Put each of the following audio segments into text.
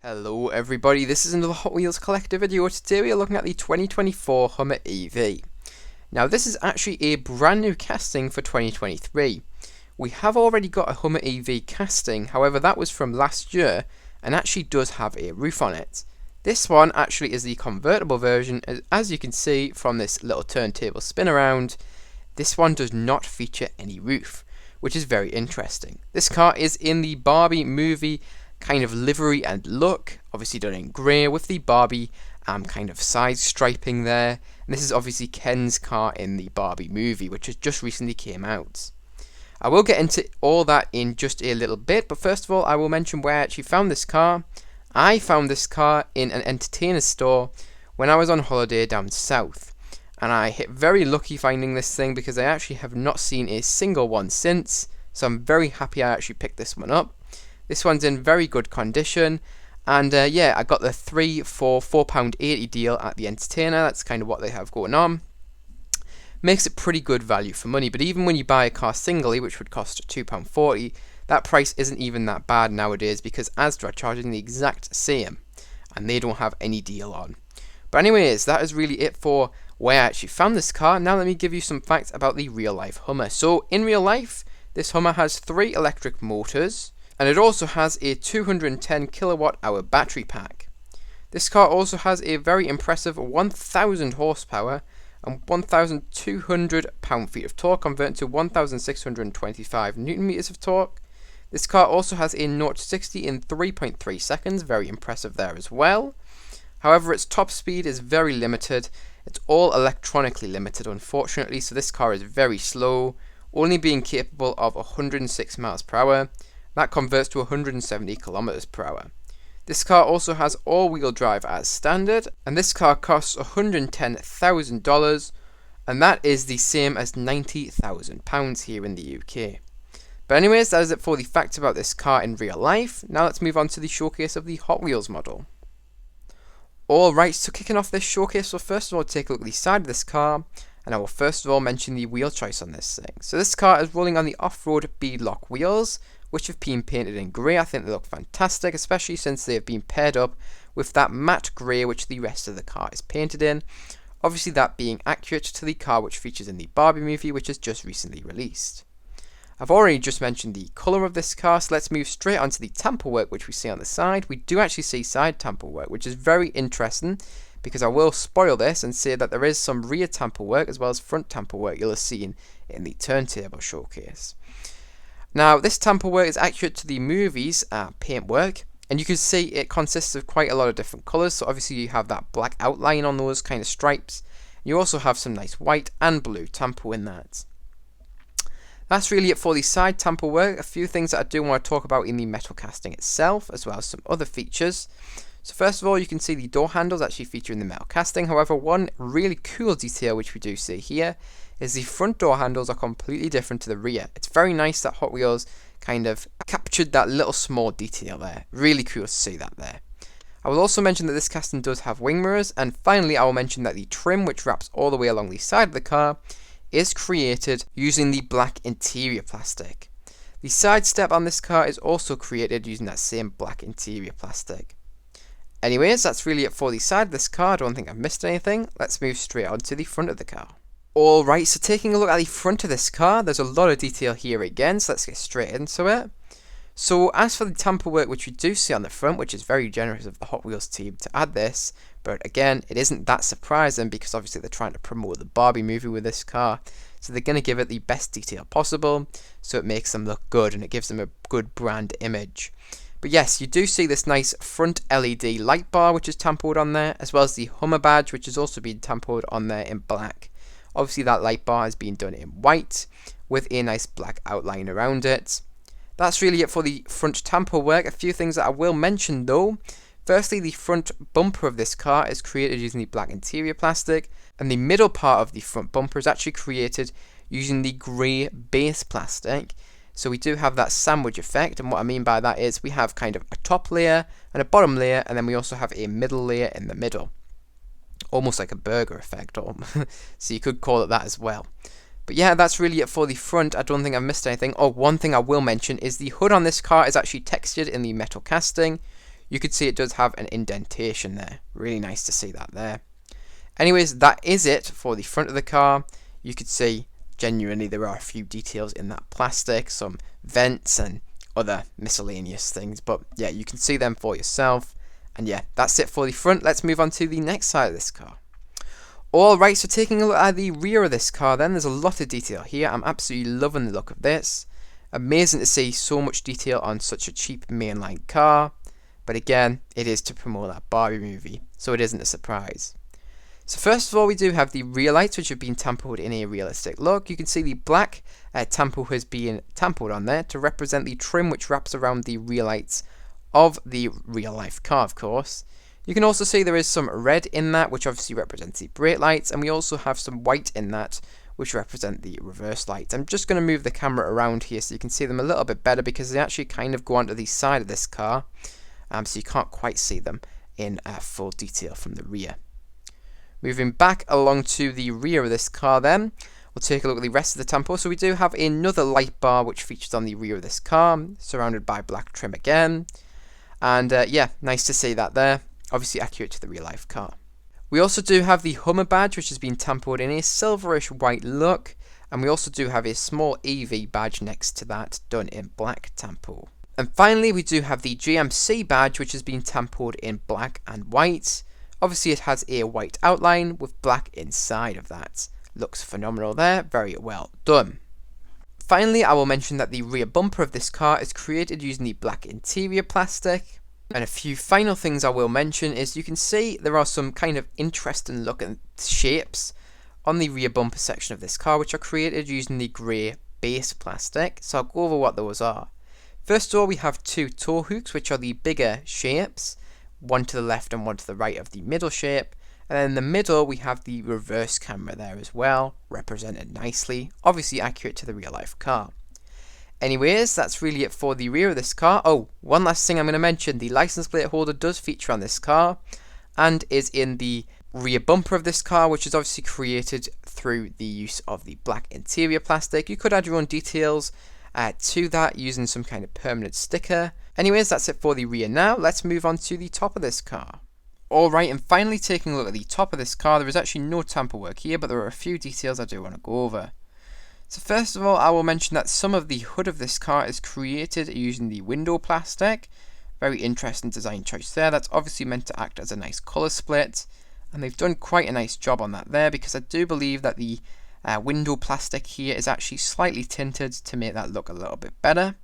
Hello everybody, this is another Hot Wheels Collector video. Today we are looking at the 2024 Hummer EV. Now this is actually a brand new casting for 2023. We have already got a Hummer EV casting, however that was from last year and actually does have a roof on it. This one actually is the convertible version. As you can see from this little turntable spin around, this one does not feature any roof, which is very interesting. This car is in the Barbie movie kind of livery and look, obviously done in grey with the Barbie kind of side striping there. And this is obviously Ken's car in the Barbie movie, which has just recently came out. I will get into all that in just a little bit, but first of all I will mention where I actually found this car. I found this car in an entertainer store when I was on holiday down south, and I hit very lucky finding this thing because I actually have not seen a single one since, so I'm very happy I actually picked this one up. This one's in very good condition, and yeah, I got the 3 for £4.80 deal at the entertainer. That's kind of what they have going on. Makes it pretty good value for money, but even when you buy a car singly, which would cost £2.40, that price isn't even that bad nowadays because Asda are charging the exact same, and they don't have any deal on. But anyways, that is really it for where I actually found this car. Now let me give you some facts about the real life Hummer. So in real life, this Hummer has 3 electric motors, and it also has a 210 kilowatt hour battery pack. This car also has a very impressive 1000 horsepower and 1200 pound-feet of torque, converted to 1625 newton meters of torque. This car also has a 0 to 60 in 3.3 seconds, very impressive there as well. However, its top speed is very limited. It's all electronically limited, unfortunately, so this car is very slow, only being capable of 106 miles per hour. That converts to 170 kilometers per hour. This car also has all-wheel drive as standard, and this car costs $110,000, and that is the same as £90,000 here in the UK. But anyways, that is it for the facts about this car in real life. Now let's move on to the showcase of the Hot Wheels model. Alright, so kicking off this showcase, we'll first of all take a look at the side of this car, and I will first of all mention the wheel choice on this thing. So this car is rolling on the off-road beadlock wheels, which have been painted in grey. I think they look fantastic, especially since they have been paired up with that matte grey which the rest of the car is painted in. Obviously that being accurate to the car which features in the Barbie movie, which has just recently released. I've already just mentioned the colour of this car, so let's move straight onto the tamper work which we see on the side. We do actually see side tamper work, which is very interesting, because I will spoil this and say that there is some rear tamper work as well as front tamper work you'll have seen in the turntable showcase. Now, this tamper work is accurate to the movie's paintwork, and you can see it consists of quite a lot of different colours. So obviously you have that black outline on those kind of stripes. You also have some nice white and blue tamper in that. That's really it for the side tamper work. A few things that I do want to talk about in the metal casting itself, as well as some other features. So first of all, you can see the door handles actually feature in the metal casting. However, one really cool detail which we do see here is the front door handles are completely different to the rear. It's very nice that Hot Wheels kind of captured that little small detail there. Really cool to see that there. I will also mention that this casting does have wing mirrors, and finally I will mention that the trim, which wraps all the way along the side of the car, is created using the black interior plastic. The side step on this car is also created using that same black interior plastic. Anyways, that's really it for the side of this car. I don't think I've missed anything. Let's move straight on to the front of the car. Alright, so taking a look at the front of this car, there's a lot of detail here again, so let's get straight into it. So as for the tamper work which we do see on the front, which is very generous of the Hot Wheels team to add this, but again, it isn't that surprising because obviously they're trying to promote the Barbie movie with this car, so they're going to give it the best detail possible, so it makes them look good and it gives them a good brand image. But yes, you do see this nice front LED light bar which is tampered on there, as well as the Hummer badge which has also been tampered on there in black. Obviously that light bar has been done in white with a nice black outline around it. That's really it for the front tamper work. A few things that I will mention though. Firstly, the front bumper of this car is created using the black interior plastic, and the middle part of the front bumper is actually created using the grey base plastic. So we do have that sandwich effect, and what I mean by that is we have kind of a top layer and a bottom layer, and then we also have a middle layer in the middle. Almost like a burger effect, so you could call it that as well. But yeah, that's really it for the front. I don't think I've missed anything. Oh, one thing I will mention is the hood on this car is actually textured in the metal casting you could see it does have an indentation there. Really nice to see that there. Anyways, that is it for the front of the car. You could see genuinely there are a few details in that plastic, some vents and other miscellaneous things, but yeah, you can see them for yourself. And yeah, that's it for the front. Let's move on to the next side of this car. Alright, so taking a look at the rear of this car then, there's a lot of detail here. I'm absolutely loving the look of this. Amazing to see so much detail on such a cheap mainline car. But again, it is to promote that Barbie movie, so it isn't a surprise. So first of all, we do have the rear lights, which have been tampered in a realistic look. You can see the black tampo has been tampered on there to represent the trim which wraps around the rear lights of the real life car, of course. You can also see there is some red in that, which obviously represents the brake lights, and we also have some white in that, which represent the reverse lights. I'm just going to move the camera around here so you can see them a little bit better, because they actually kind of go onto the side of this car, so you can't quite see them in full detail from the rear. Moving back along to the rear of this car then, we'll take a look at the rest of the tampo. So we do have another light bar which features on the rear of this car, surrounded by black trim again. And yeah, nice to see that there. Obviously accurate to the real life car. We also do have the Hummer badge, which has been tampered in a silverish white look. And we also do have a small EV badge next to that, done in black tampo. And finally, we do have the GMC badge, which has been tampered in black and white. Obviously, it has a white outline with black inside of that. Looks phenomenal there, very well done. Finally, I will mention that the rear bumper of this car is created using the black interior plastic. And a few final things I will mention is you can see there are some kind of interesting looking shapes on the rear bumper section of this car, which are created using the grey base plastic. So I'll go over what those are. First of all, we have two tow hooks, which are the bigger shapes. One to the left and one to the right of the middle shape. And then in the middle we have the reverse camera there as well, represented nicely, obviously accurate to the real life car. Anyways, that's really it for the rear of this car. Oh, one last thing I'm going to mention, the license plate holder does feature on this car and is in the rear bumper of this car, which is obviously created through the use of the black interior plastic. You could add your own details to that using some kind of permanent sticker. Anyways, that's it for the rear now. Let's move on to the top of this car. Alright, and finally taking a look at the top of this car, there is actually no tamper work here, but there are a few details I do want to go over. So first of all, I will mention that some of the hood of this car is created using the window plastic. Very interesting design choice there. That's obviously meant to act as a nice colour split, and they've done quite a nice job on that there, because I do believe that the window plastic here is actually slightly tinted to make that look a little bit better.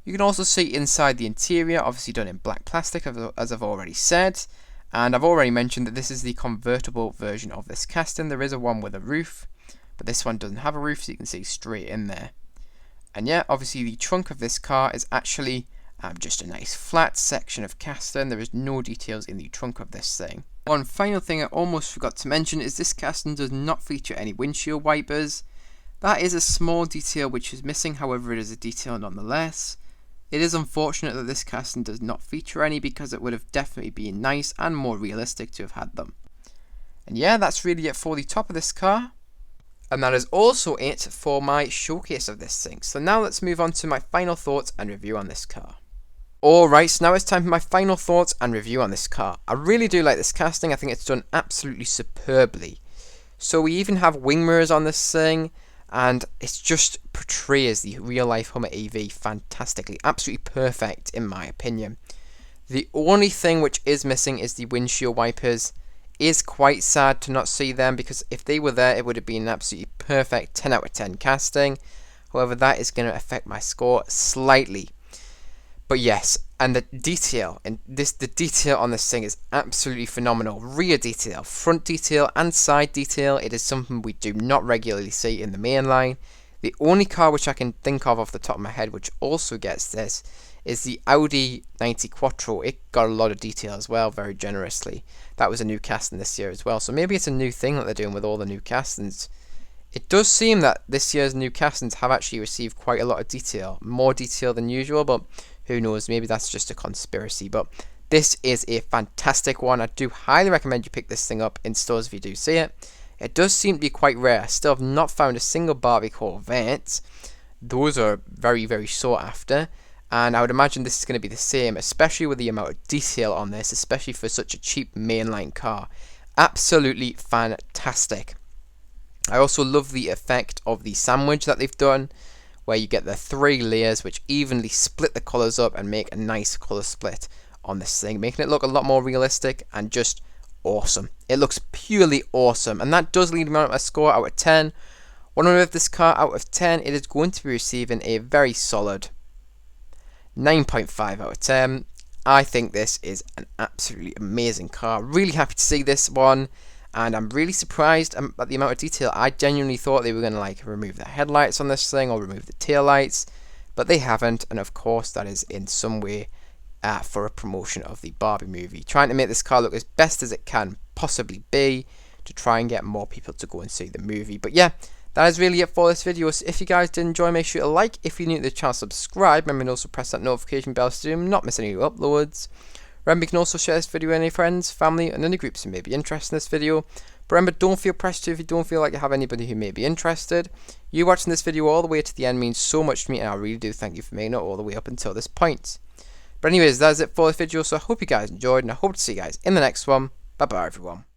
You can also see inside the interior, obviously done in black plastic, as I've already said. And I've already mentioned that this is the convertible version of this casting. There is a one with a roof, but this one doesn't have a roof, so you can see straight in there. And yeah, obviously the trunk of this car is actually just a nice flat section of casting. There is no details in the trunk of this thing. One final thing I almost forgot to mention is this casting does not feature any windshield wipers. That is a small detail which is missing, however it is a detail nonetheless. It is unfortunate that this casting does not feature any, because it would have definitely been nice and more realistic to have had them. And yeah, that's really it for the top of this car. And that is also it for my showcase of this thing. So now let's move on to my final thoughts and review on this car. Alright, so now it's time for my final thoughts and review on this car. I really do like this casting. I think it's done absolutely superbly. So we even have wing mirrors on this thing, and it just portrays the real life Hummer EV fantastically. Absolutely perfect in my opinion. The only thing which is missing is the windshield wipers. It is quite sad to not see them, because if they were there it would have been an absolutely perfect 10 out of 10 casting. However, that is going to affect my score slightly. But yes, and the detail on this thing is absolutely phenomenal. Rear detail, front detail and side detail, it is something we do not regularly see in the mainline. The only car which I can think of off the top of my head which also gets this is the Audi 90 Quattro. It got a lot of detail as well, very generously. That was a new casting this year as well, so maybe it's a new thing that they're doing with all the new castings. It does seem that this year's new castings have actually received quite a lot of detail, more detail than usual, but who knows, maybe that's just a conspiracy. But this is a fantastic one. I do highly recommend you pick this thing up in stores if you do see it. It does seem to be quite rare. I still have not found a single Barbie Corvette. Those are very, very sought after. and I would imagine this is going to be the same, especially with the amount of detail on this, especially for such a cheap mainline car. Absolutely fantastic. I also love the effect of the sandwich that they've done, where you get the 3 layers which evenly split the colours up and make a nice colour split on this thing, making it look a lot more realistic and just awesome. It looks purely awesome, and that does lead me on a score out of 10. When I rate this car out of 10, it is going to be receiving a very solid 9.5 out of 10. I think this is an absolutely amazing car. Really happy to see this one, and I'm really surprised at the amount of detail. I genuinely thought they were going to like remove the headlights on this thing or remove the tail lights, but they haven't, and of course that is in some way for a promotion of the Barbie movie, trying to make this car look as best as it can possibly be to try and get more people to go and see the movie. But yeah, that is really it for this video. So if you guys did enjoy, make sure to like. If you're new to the channel, subscribe. Remember to also press that notification bell so you do not miss any new uploads. Remember, you can also share this video with any friends, family, and any groups who may be interested in this video. But remember, don't feel pressured if you don't feel like you have anybody who may be interested. You watching this video all the way to the end means so much to me, and I really do thank you for making it all the way up until this point. But anyways, that is it for this video, so I hope you guys enjoyed, and I hope to see you guys in the next one. Bye bye everyone.